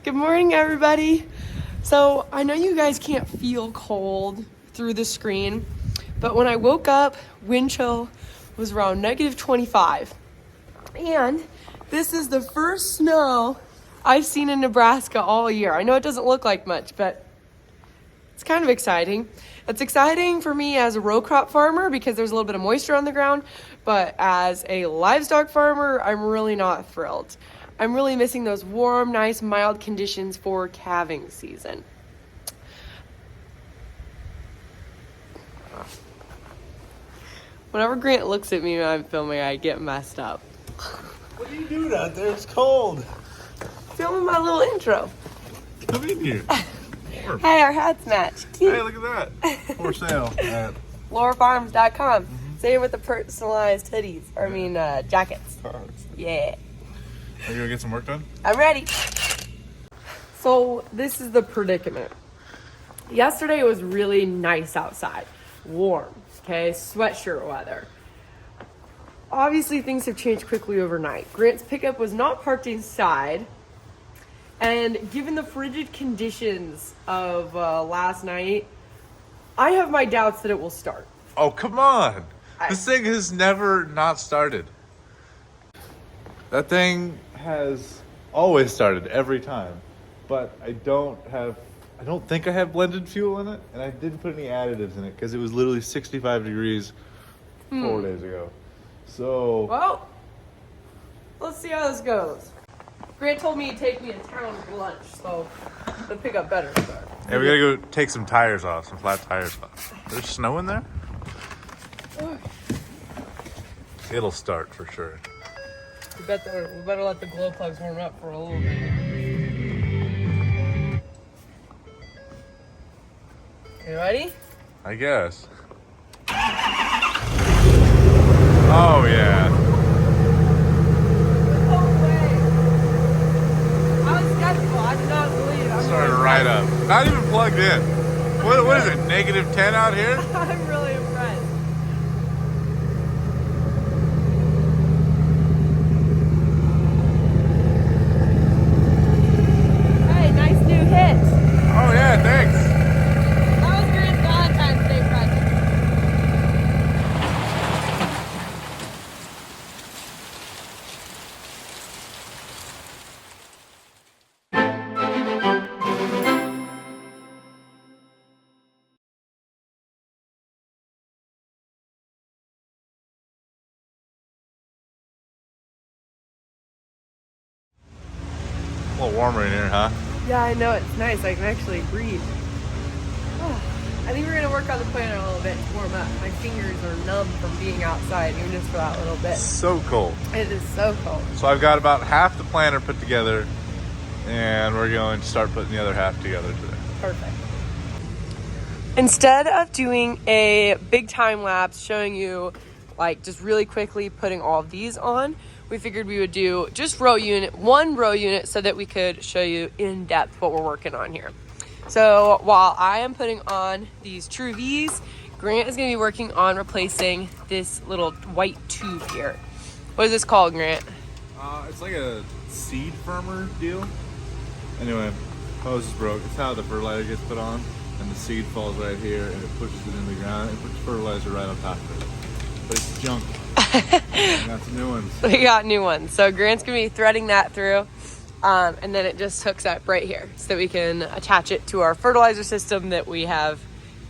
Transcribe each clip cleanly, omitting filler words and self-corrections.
Good morning, everybody. So I know you guys can't feel cold through the screen, but when I woke up, wind chill was around -25. And this is the first snow I've seen in Nebraska all year. I know it doesn't look like much, but it's kind of exciting. It's exciting for me as a row crop farmer because there's a little bit of moisture on the ground, but as a livestock farmer, I'm really not thrilled. I'm really missing those warm, nice, mild conditions for calving season. Whenever Grant looks at me when I'm filming, I get messed up. What are you doing out there? It's cold. Filming my little intro. Come in here. Hey, our hats match. Cute. Hey, look at that. For sale at LauraFarms.com. Same with the personalized hoodies. Jackets. Yeah. Are you gonna get some work done? I'm ready. So this is the predicament. Yesterday was really nice outside. Warm. Okay, sweatshirt weather. Obviously things have changed quickly overnight. Grant's pickup was not parked inside. And given the frigid conditions of last night, I have my doubts that it will start. Oh, come on. This thing has never not started. That thing has always started every time. But I don't think I have blended fuel in it. And I didn't put any additives in it because it was literally 65 degrees 4 days ago. So... Well, let's see how this goes. Grant told me he'd take me in town for lunch, so the pickup better start. Yeah, we gotta go take some tires off, some flat tires off. There's snow in there? It'll start for sure. We better let the glow plugs warm up for a little bit. You ready? I guess. Oh, yeah. No way. I was skeptical. I did not believe. Started right up. Not even plugged in. What is it, -10 out here? I'm really impressed. Hey, nice new hit. Oh, yeah, thanks. That was Grant's Valentine's Day present. A little warmer in here, huh? Yeah, I know. It's nice. I can actually breathe. I think we're going to work on the planter a little bit to warm up. My fingers are numb from being outside, even just for that little bit. So cold. It is so cold. So I've got about half the planter put together, and we're going to start putting the other half together today. Perfect. Instead of doing a big time lapse showing you just really quickly putting all of these on, we figured we would do just one row unit so that we could show you in depth what we're working on here. So while I am putting on these True V's, Grant is going to be working on replacing this little white tube here. What is this called, Grant? It's like a seed firmer deal. Anyway, hose is broke. It's how the fertilizer gets put on, and the seed falls right here, and it pushes it in the ground, and puts fertilizer right on top of it. But it's junk. We got some new ones. We got new ones. So Grant's going to be threading that through. And then it just hooks up right here so that we can attach it to our fertilizer system that we have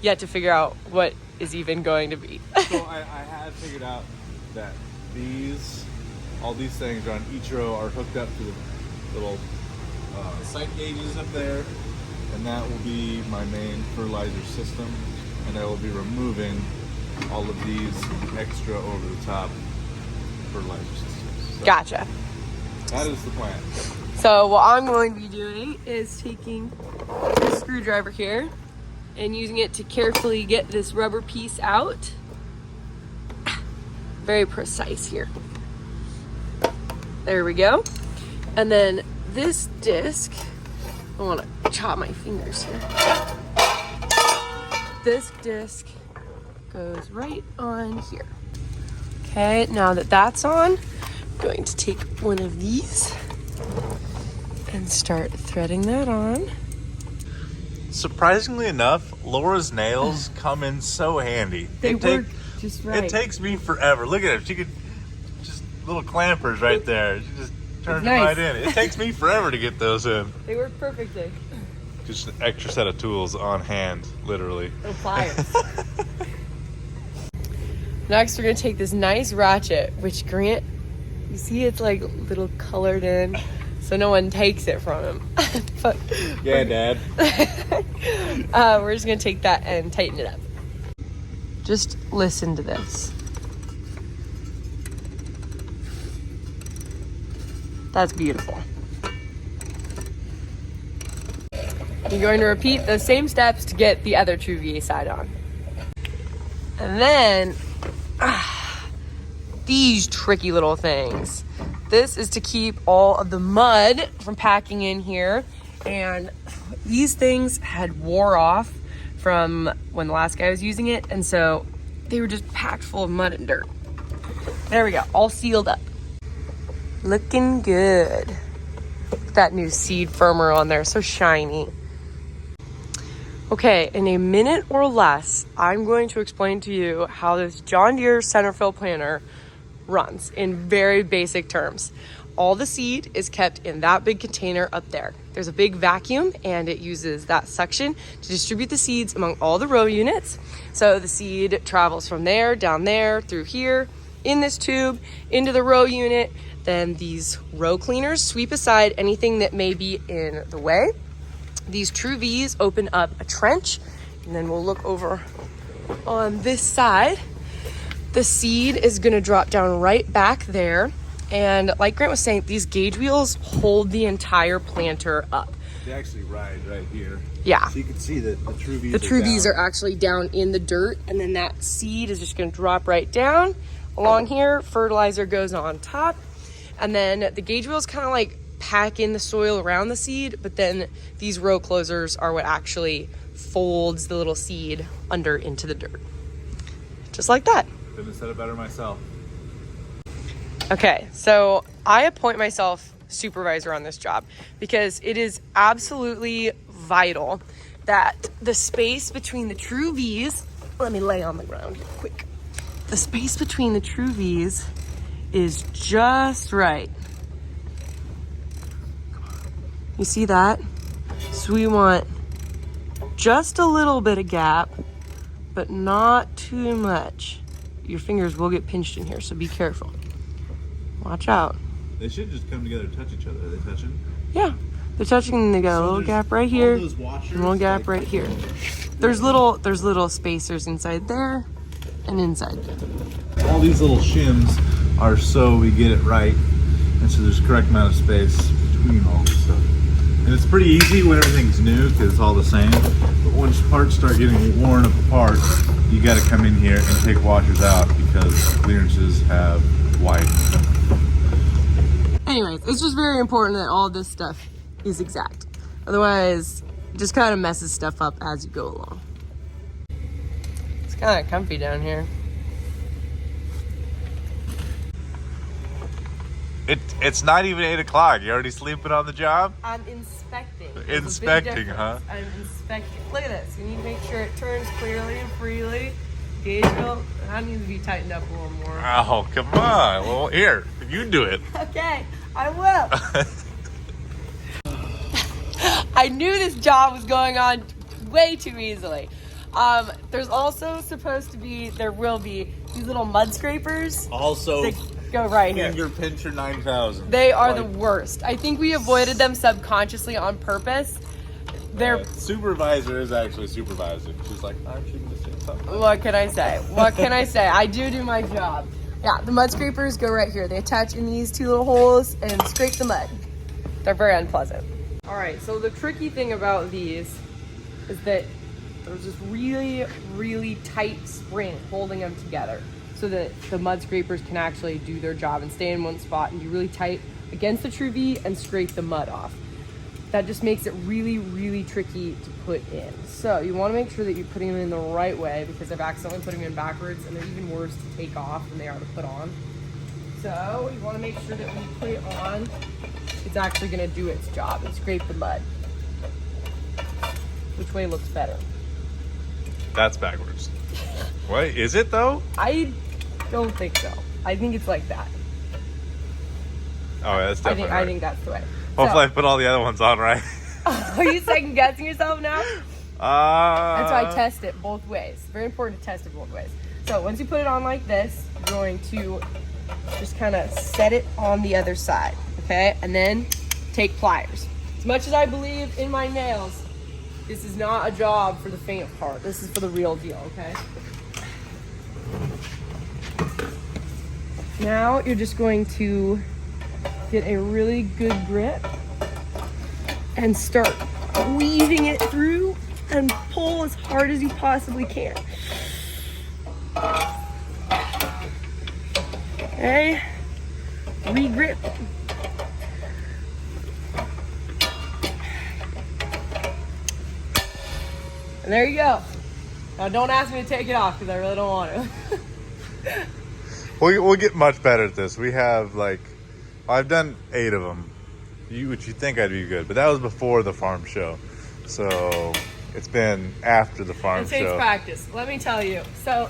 yet to figure out what is even going to be. So I had figured out that all these things on each row are hooked up to the little sight gauges up there, and that will be my main fertilizer system, and I will be removing all of these extra over the top fertilizer systems. So Gotcha. that is the plan. So what I'm going to be doing is taking this screwdriver here and using it to carefully get this rubber piece out. Very precise here. There we go. And then this disc, I want to chop my fingers here. This disc goes right on here. Okay, now that that's on, I'm going to take one of these and start threading that on. Surprisingly enough, Laura's nails come in so handy. They work just right. It takes me forever. Look at it. She could just little clampers right there. She just turns it right in. It takes me forever to get those in. They work perfectly. Just an extra set of tools on hand, literally. Little pliers. Next, we're gonna take this nice ratchet, which Grant, you see it's like little colored in, so no one takes it from him. But yeah, Dad. we're just gonna take that and tighten it up. Just listen to this. That's beautiful. You're going to repeat the same steps to get the other True VA side on. And then, these tricky little things. This is to keep all of the mud from packing in here. And these things had wore off from when the last guy was using it. And so they were just packed full of mud and dirt. There we go, all sealed up. Looking good. Put that new seed firmer on there, so shiny. Okay, in a minute or less, I'm going to explain to you how this John Deere centerfill planter runs in very basic terms. All the seed is kept in that big container up there. There's a big vacuum and it uses that suction to distribute the seeds among all the row units. So the seed travels from there, down there, through here, in this tube, into the row unit. Then these row cleaners sweep aside anything that may be in the way. These True V's open up a trench, and then we'll look over on this side. The seed is gonna drop down right back there. And like Grant was saying, these gauge wheels hold the entire planter up. They actually ride right here. Yeah. So you can see that the True V's The True V's are actually down in the dirt, and then that seed is just gonna drop right down. Along here, fertilizer goes on top. And then the gauge wheels kind of like pack in the soil around the seed, but then these row closers are what actually folds the little seed under into the dirt. Just like that. Couldn't have said it better myself. Okay, so I appoint myself supervisor on this job because it is absolutely vital that the space between the True V's, let me lay on the ground here quick. The space between the True V's is just right. You see that? So we want just a little bit of gap, but not too much. Your fingers will get pinched in here, so be careful. Watch out. They should just come together and touch each other. Are they touching? Yeah, they're touching and they got a little gap right here, and a little gap right here. There's little spacers inside there and inside there. All these little shims are so we get it right, and so there's the correct amount of space between all this stuff. And it's pretty easy when everything's new because it's all the same. But once parts start getting worn apart, you got to come in here and take washers out because clearances have widened. Anyways, it's just very important that all this stuff is exact. Otherwise, it just kind of messes stuff up as you go along. It's kind of comfy down here. It's not even 8 o'clock. You already sleeping on the job? I'm inspecting. Inspecting, huh? I'm inspecting. Look at this. You need to make sure it turns clearly and freely. Gauge wheel, that needs to be tightened up a little more. Oh, come on. Well, here, you do it. Okay, I will. I knew this job was going on way too easily. There's also there will be these little mud scrapers. Also, that go right here. Finger Pincher 9000. They are the worst. I think we avoided them subconsciously on purpose. They're supervisor is actually supervising. She's like, aren't you missing something? What can I say? What can I say? I do my job. Yeah, the mud scrapers go right here. They attach in these two little holes and scrape the mud. They're very unpleasant. All right, so the tricky thing about these is that there's this really, really tight spring holding them together so that the mud scrapers can actually do their job and stay in one spot and be really tight against the True V and scrape the mud off. That just makes it really, really tricky to put in. So you want to make sure that you're putting them in the right way because I've accidentally put them in backwards and they're even worse to take off than they are to put on. So you want to make sure that when you put it on, it's actually gonna do its job and scrape the mud. Which way looks better? That's backwards. What, is it though? I don't think so. I think it's like that. Oh, yeah, that's definitely I think that's the way. Hopefully I put all the other ones on right. Are you second guessing yourself now? That's why I test it both ways. Very important to test it both ways. So once you put it on like this, you're going to just kind of set it on the other side, okay? And then take pliers. As much as I believe in my nails, this is not a job for the faint of heart. This is for the real deal, okay? Now you're just going to get a really good grip and start weaving it through and pull as hard as you possibly can. Okay, re-grip. And there you go. Now don't ask me to take it off because I really don't want to. We'll get much better at this. We have I've done 8 of them, which you think I'd be good, but that was before the farm show. So it's been after the farm It show. takes practice, let me tell you. So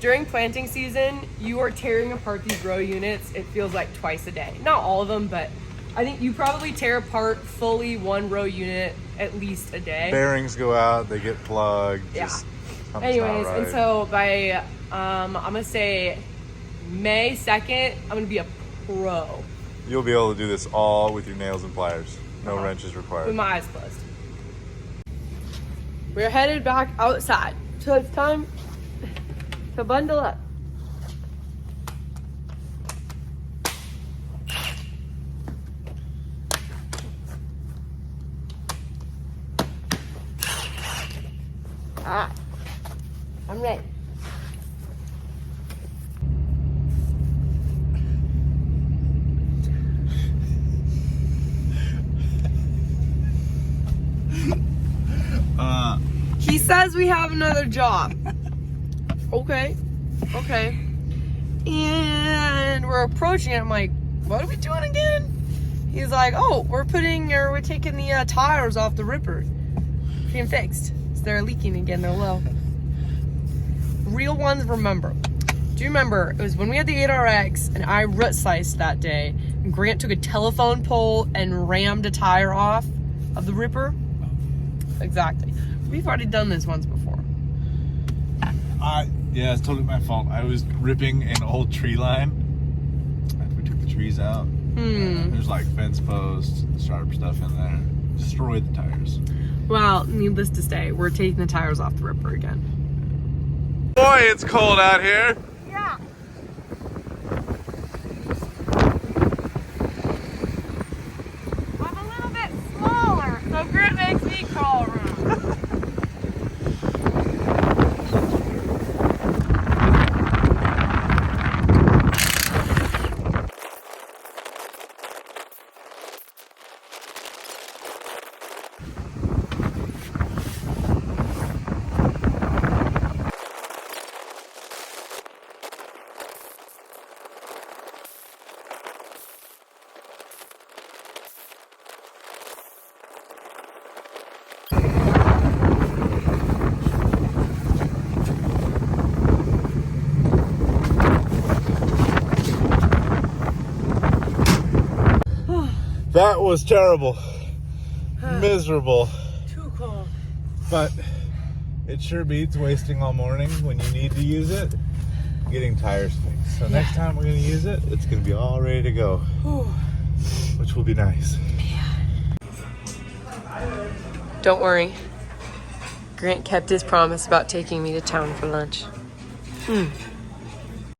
during planting season, you are tearing apart these row units. It feels like twice a day. Not all of them, but I think you probably tear apart fully one row unit at least a day. Bearings go out, they get plugged. Yeah. Something's Anyways, not right. and so by, I'm gonna say May 2nd, I'm gonna be a pro. You'll be able to do this all with your nails and pliers. No wrenches required. With my eyes closed. We're headed back outside. So it's time to bundle up. Ah, I'm ready. He says we have another job. Okay. And we're approaching it. I'm like, what are we doing again? He's like, oh, we're taking the tires off the Ripper. Being fixed. So they're leaking again, they're low. Real ones remember. Do you remember, it was when we had the 8RX and I root sliced that day, and Grant took a telephone pole and rammed a tire off of the Ripper? Exactly. We've already done this once before. Yeah, it's totally my fault. I was ripping an old tree line. We took the trees out. There's fence posts, sharp stuff in there. Destroyed the tires. Well, needless to say, we're taking the tires off the Ripper again. Boy, it's cold out here. Yeah. I'm a little bit smaller, so Grant makes me crawl around. That was terrible. Miserable. Too cold. But it sure beats wasting all morning when you need to use it, getting tires fixed. So next time we're going to use it, it's going to be all ready to go, which will be nice. Don't worry. Grant kept his promise about taking me to town for lunch.